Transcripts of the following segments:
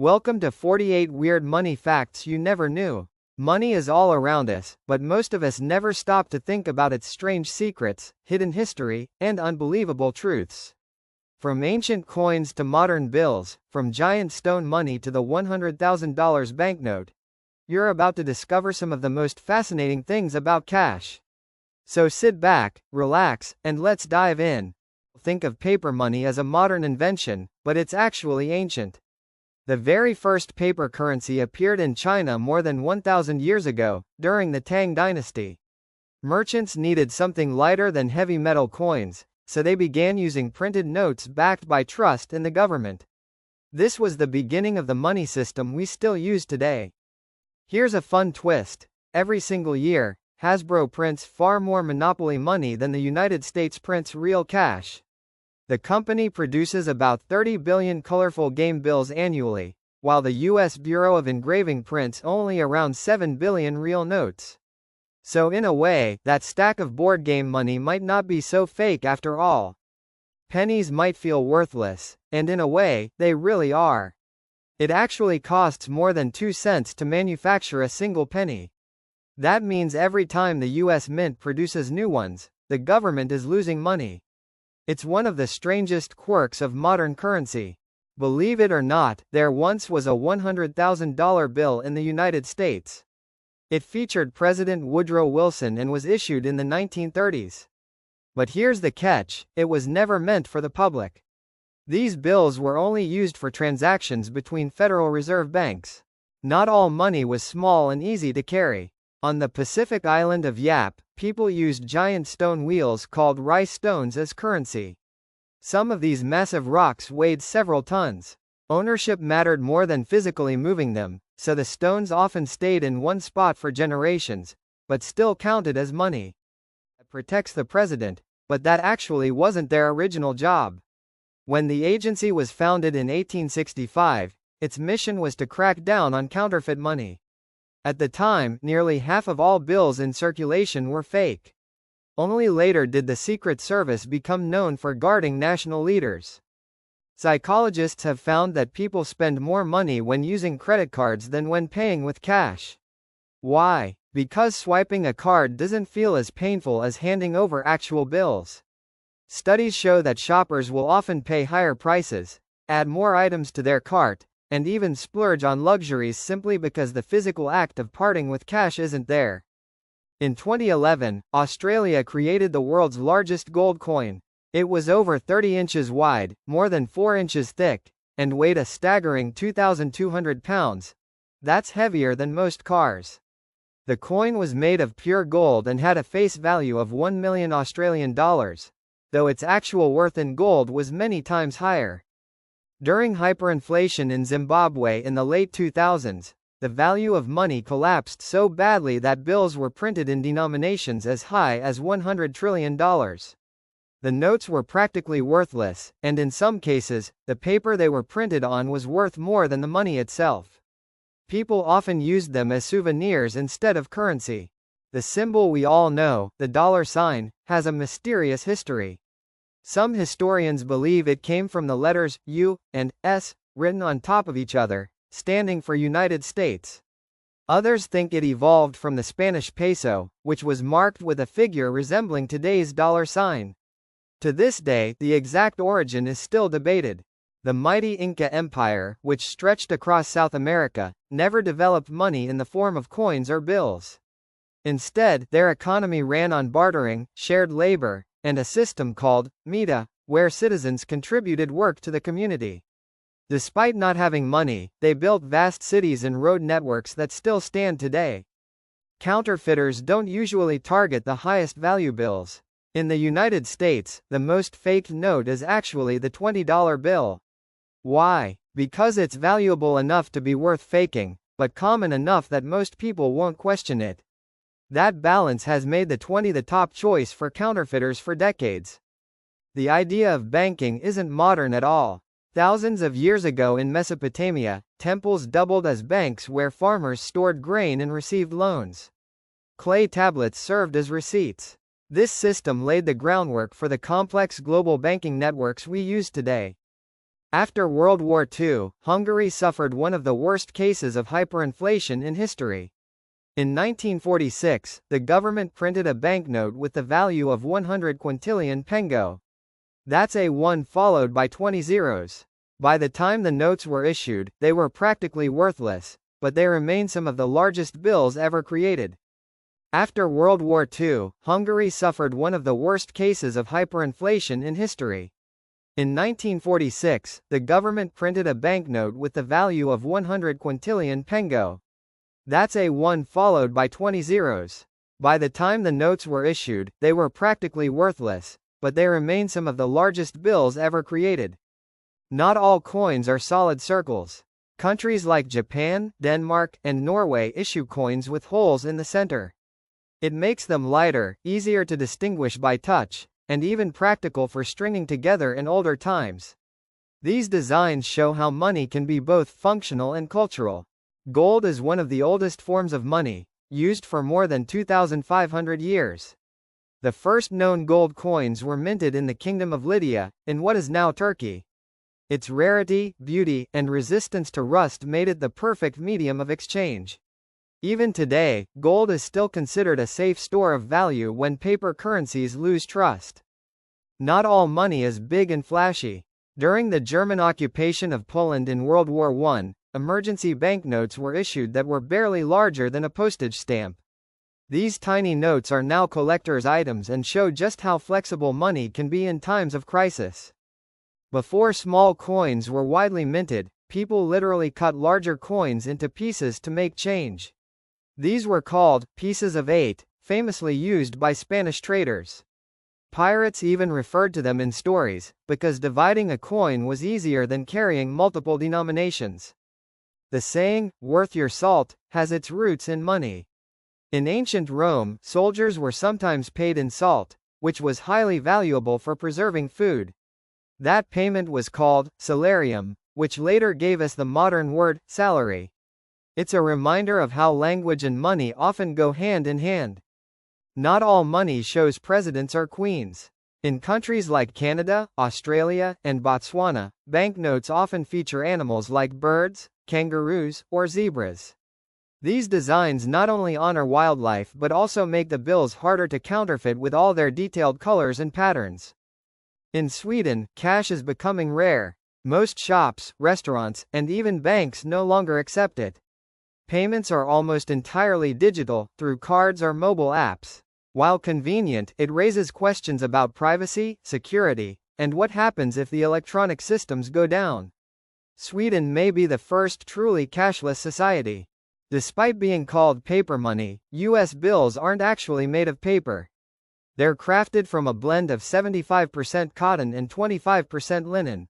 Welcome to 48 Weird Money Facts You Never Knew. Money is all around us, but most of us never stop to think about its strange secrets, hidden history, and unbelievable truths. From ancient coins to modern bills, from giant stone money to the $100,000 banknote, you're about to discover some of the most fascinating things about cash. So sit back, relax, and let's dive in. Think of paper money as a modern invention, but it's actually ancient. The very first paper currency appeared in China more than 1,000 years ago, during the Tang dynasty. Merchants needed something lighter than heavy metal coins, so they began using printed notes backed by trust in the government. This was the beginning of the money system we still use today. Here's a fun twist. Every single year, Hasbro prints far more monopoly money than the United States prints real cash. The company produces about 30 billion colorful game bills annually, while the U.S. Bureau of Engraving prints only around 7 billion real notes. So in a way, that stack of board game money might not be so fake after all. Pennies might feel worthless, and in a way, they really are. It actually costs more than 2 cents to manufacture a single penny. That means every time the U.S. Mint produces new ones, the government is losing money. It's one of the strangest quirks of modern currency. Believe it or not, there once was a $100,000 bill in the United States. It featured President Woodrow Wilson and was issued in the 1930s. But here's the catch, it was never meant for the public. These bills were only used for transactions between Federal Reserve banks. Not all money was small and easy to carry. On the Pacific island of Yap, people used giant stone wheels called rice stones as currency. Some of these massive rocks weighed several tons. Ownership mattered more than physically moving them, so the stones often stayed in one spot for generations, but still counted as money. It protects the president, but that actually wasn't their original job. When the agency was founded in 1865, its mission was to crack down on counterfeit money. At the time, nearly half of all bills in circulation were fake. Only later did the Secret Service become known for guarding national leaders. Psychologists have found that people spend more money when using credit cards than when paying with cash. Why? Because swiping a card doesn't feel as painful as handing over actual bills. Studies show that shoppers will often pay higher prices, add more items to their cart, and even splurge on luxuries simply because the physical act of parting with cash isn't there. In 2011, Australia created the world's largest gold coin. It was over 30 inches wide, more than 4 inches thick, and weighed a staggering 2,200 pounds. That's heavier than most cars. The coin was made of pure gold and had a face value of 1 million Australian dollars, though its actual worth in gold was many times higher. During hyperinflation in Zimbabwe in the late 2000s, the value of money collapsed so badly that bills were printed in denominations as high as $100 trillion. The notes were practically worthless, and in some cases, the paper they were printed on was worth more than the money itself. People often used them as souvenirs instead of currency. The symbol we all know, the dollar sign, has a mysterious history. Some historians believe it came from the letters U and S written on top of each other, standing for United States. Others think it evolved from the Spanish peso, which was marked with a figure resembling today's dollar sign. To this day, the exact origin is still debated. The mighty Inca Empire, which stretched across South America, never developed money in the form of coins or bills. Instead, their economy ran on bartering, shared labor, and a system called mita, where citizens contributed work to the community. Despite not having money, they built vast cities and road networks that still stand today. Counterfeiters don't usually target the highest value bills. In the United States, the most faked note is actually the $20 bill. Why? Because it's valuable enough to be worth faking, but common enough that most people won't question it. That balance has made the 20 the top choice for counterfeiters for decades. The idea of banking isn't modern at all. Thousands of years ago in Mesopotamia, temples doubled as banks where farmers stored grain and received loans. Clay tablets served as receipts. This system laid the groundwork for the complex global banking networks we use today. After World War II, Hungary suffered one of the worst cases of hyperinflation in history. In 1946, the government printed a banknote with the value of 100 quintillion pengo. That's a 1 followed by 20 zeros. By the time the notes were issued, they were practically worthless, but they remain some of the largest bills ever created. After World War II, Hungary suffered one of the worst cases of hyperinflation in history. In 1946, the government printed a banknote with the value of 100 quintillion pengo. That's a 1 followed by 20 zeros. By the time the notes were issued, they were practically worthless, but they remain some of the largest bills ever created. Not all coins are solid circles. Countries like Japan, Denmark, and Norway issue coins with holes in the center. It makes them lighter, easier to distinguish by touch, and even practical for stringing together in older times. These designs show how money can be both functional and cultural. Gold is one of the oldest forms of money, used for more than 2,500 years. The first known gold coins were minted in the Kingdom of Lydia, in what is now Turkey. Its rarity, beauty, and resistance to rust made it the perfect medium of exchange. Even today, gold is still considered a safe store of value when paper currencies lose trust. Not all money is big and flashy. During the German occupation of Poland in World War I, emergency banknotes were issued that were barely larger than a postage stamp. These tiny notes are now collector's items and show just how flexible money can be in times of crisis. Before small coins were widely minted, people literally cut larger coins into pieces to make change. These were called pieces of 8, famously used by Spanish traders. Pirates even referred to them in stories, because dividing a coin was easier than carrying multiple denominations. The saying, "worth your salt," has its roots in money. In ancient Rome, soldiers were sometimes paid in salt, which was highly valuable for preserving food. That payment was called salarium, which later gave us the modern word salary. It's a reminder of how language and money often go hand in hand. Not all money shows presidents or queens. In countries like Canada, Australia, and Botswana, banknotes often feature animals like birds, kangaroos, or zebras. These designs not only honor wildlife but also make the bills harder to counterfeit with all their detailed colors and patterns. In Sweden, cash is becoming rare. Most shops, restaurants, and even banks no longer accept it. Payments are almost entirely digital, through cards or mobile apps. While convenient, it raises questions about privacy, security, and what happens if the electronic systems go down. Sweden may be the first truly cashless society. Despite being called paper money, U.S. bills aren't actually made of paper. They're crafted from a blend of 75% cotton and 25% linen.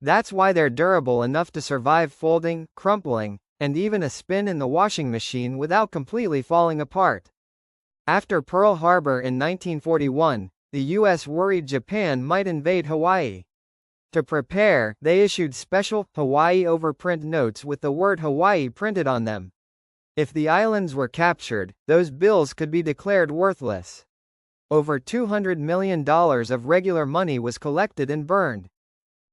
That's why they're durable enough to survive folding, crumpling, and even a spin in the washing machine without completely falling apart. After Pearl Harbor in 1941, the U.S. worried Japan might invade Hawaii. To prepare, they issued special Hawaii overprint notes with the word Hawaii printed on them. If the islands were captured, those bills could be declared worthless. Over $200 million of regular money was collected and burned.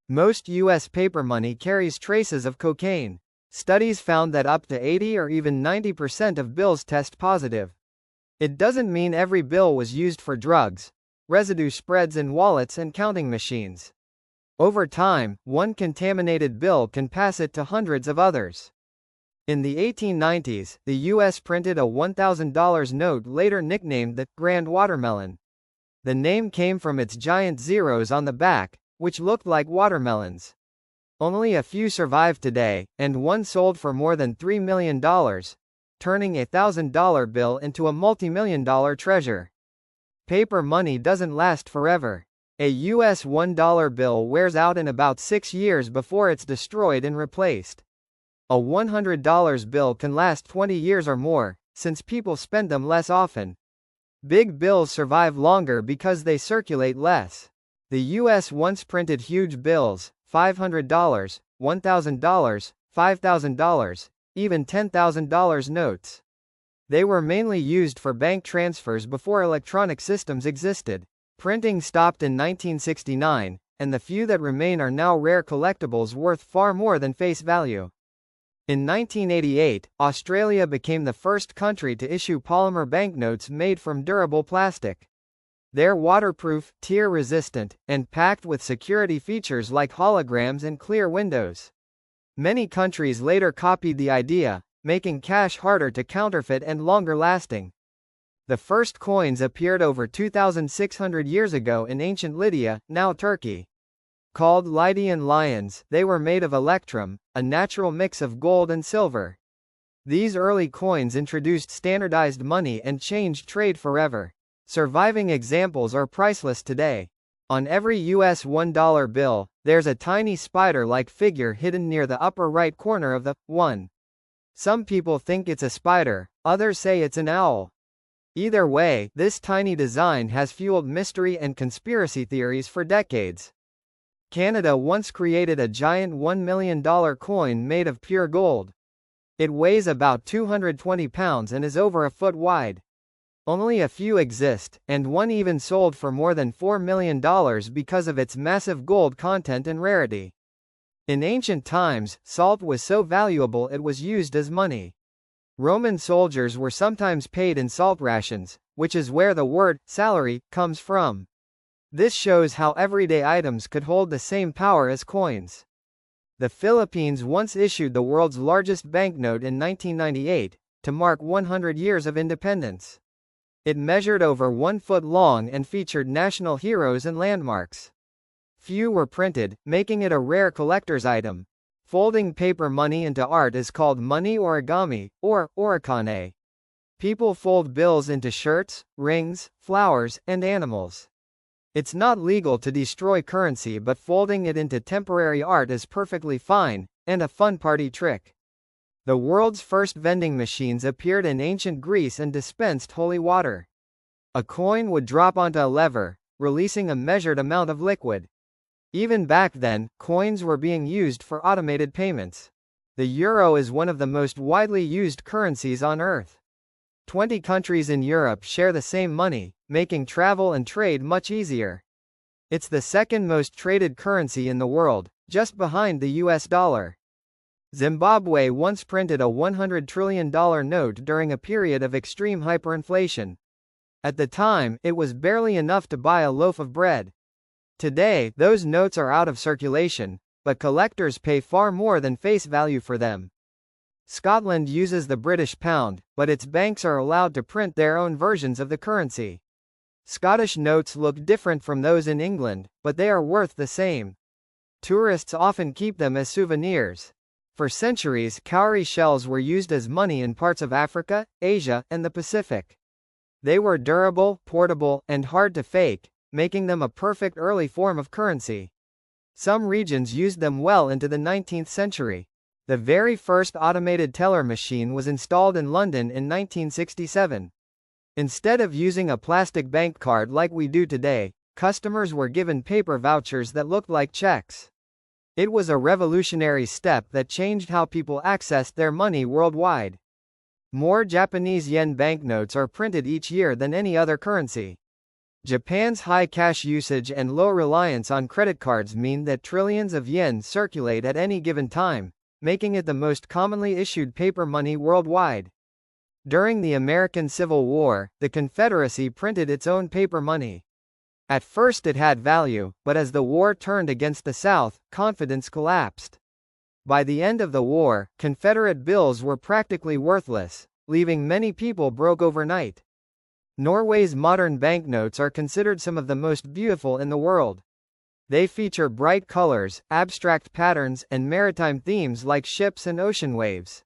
Most U.S. paper money carries traces of cocaine. Studies found that up to 80 or even 90% of bills test positive. It doesn't mean every bill was used for drugs. Residue spreads in wallets and counting machines. Over time, one contaminated bill can pass it to hundreds of others. In the 1890s, the U.S. printed a $1,000 note later nicknamed the Grand Watermelon. The name came from its giant zeros on the back, which looked like watermelons. Only a few survive today, and one sold for more than $3 million, turning a $1,000 bill into a multi-million-dollar treasure. Paper money doesn't last forever. A U.S. $1 bill wears out in about 6 years before it's destroyed and replaced. A $100 bill can last 20 years or more, since people spend them less often. Big bills survive longer because they circulate less. The U.S. once printed huge bills, $500, $1,000, $5,000, even $10,000 notes. They were mainly used for bank transfers before electronic systems existed. Printing stopped in 1969, and the few that remain are now rare collectibles worth far more than face value. In 1988, Australia became the first country to issue polymer banknotes made from durable plastic. They're waterproof, tear-resistant, and packed with security features like holograms and clear windows. Many countries later copied the idea, making cash harder to counterfeit and longer lasting. The first coins appeared over 2,600 years ago in ancient Lydia, now Turkey. Called Lydian lions, they were made of electrum, a natural mix of gold and silver. These early coins introduced standardized money and changed trade forever. Surviving examples are priceless today. On every US $1 bill, there's a tiny spider-like figure hidden near the upper right corner of the one. Some people think it's a spider, others say it's an owl. Either way, this tiny design has fueled mystery and conspiracy theories for decades. Canada once created a giant $1 million coin made of pure gold. It weighs about 220 pounds and is over a foot wide. Only a few exist, and one even sold for more than $4 million because of its massive gold content and rarity. In ancient times, salt was so valuable it was used as money. Roman soldiers were sometimes paid in salt rations, which is where the word salary comes from. This shows how everyday items could hold the same power as coins. The Philippines once issued the world's largest banknote in 1998, to mark 100 years of independence. It measured over 1 foot long and featured national heroes and landmarks. Few were printed, making it a rare collector's item. Folding paper money into art is called money origami, or orikane. People fold bills into shirts, rings, flowers, and animals. It's not legal to destroy currency, but folding it into temporary art is perfectly fine, and a fun party trick. The world's first vending machines appeared in ancient Greece and dispensed holy water. A coin would drop onto a lever, releasing a measured amount of liquid. Even back then, coins were being used for automated payments. The euro is one of the most widely used currencies on Earth. 20 countries in Europe share the same money, making travel and trade much easier. It's the second most traded currency in the world, just behind the US dollar. Zimbabwe once printed a $100 trillion note during a period of extreme hyperinflation. At the time, it was barely enough to buy a loaf of bread. Today, those notes are out of circulation, but collectors pay far more than face value for them. Scotland uses the British pound, but its banks are allowed to print their own versions of the currency. Scottish notes look different from those in England, but they are worth the same. Tourists often keep them as souvenirs. For centuries, cowrie shells were used as money in parts of Africa, Asia, and the Pacific. They were durable, portable, and hard to fake, making them a perfect early form of currency. Some regions used them well into the 19th century. The very first automated teller machine was installed in London in 1967. Instead of using a plastic bank card like we do today, customers were given paper vouchers that looked like checks. It was a revolutionary step that changed how people accessed their money worldwide. More Japanese yen banknotes are printed each year than any other currency. Japan's high cash usage and low reliance on credit cards mean that trillions of yen circulate at any given time, making it the most commonly issued paper money worldwide. During the American Civil War, the Confederacy printed its own paper money. At first it had value, but as the war turned against the South, confidence collapsed. By the end of the war, Confederate bills were practically worthless, leaving many people broke overnight. Norway's modern banknotes are considered some of the most beautiful in the world. They feature bright colors, abstract patterns, and maritime themes like ships and ocean waves.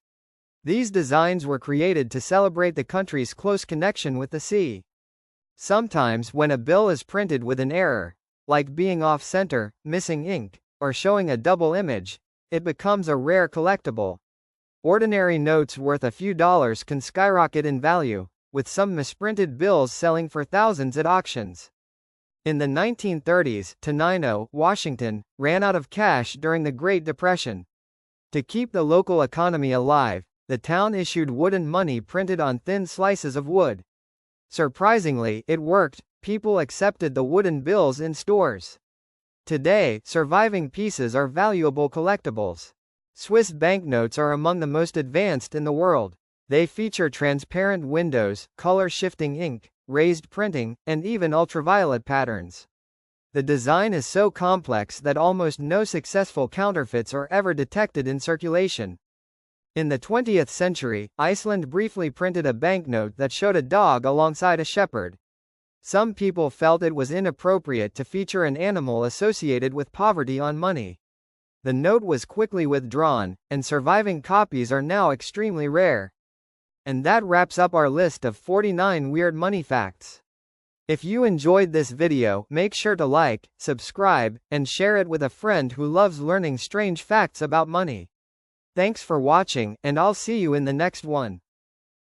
These designs were created to celebrate the country's close connection with the sea. Sometimes, when a bill is printed with an error, like being off-center, missing ink, or showing a double image, it becomes a rare collectible. Ordinary notes worth a few dollars can skyrocket in value, with some misprinted bills selling for thousands at auctions. In the 1930s, Tenino, Washington, ran out of cash during the Great Depression. To keep the local economy alive, the town issued wooden money printed on thin slices of wood. Surprisingly, it worked. People accepted the wooden bills in stores. Today, surviving pieces are valuable collectibles. Swiss banknotes are among the most advanced in the world. They feature transparent windows, color-shifting ink, raised printing, and even ultraviolet patterns. The design is so complex that almost no successful counterfeits are ever detected in circulation. In the 20th century, Iceland briefly printed a banknote that showed a dog alongside a shepherd. Some people felt it was inappropriate to feature an animal associated with poverty on money. The note was quickly withdrawn, and surviving copies are now extremely rare. And that wraps up our list of 49 weird money facts. If you enjoyed this video, make sure to like, subscribe, and share it with a friend who loves learning strange facts about money. Thanks for watching, and I'll see you in the next one.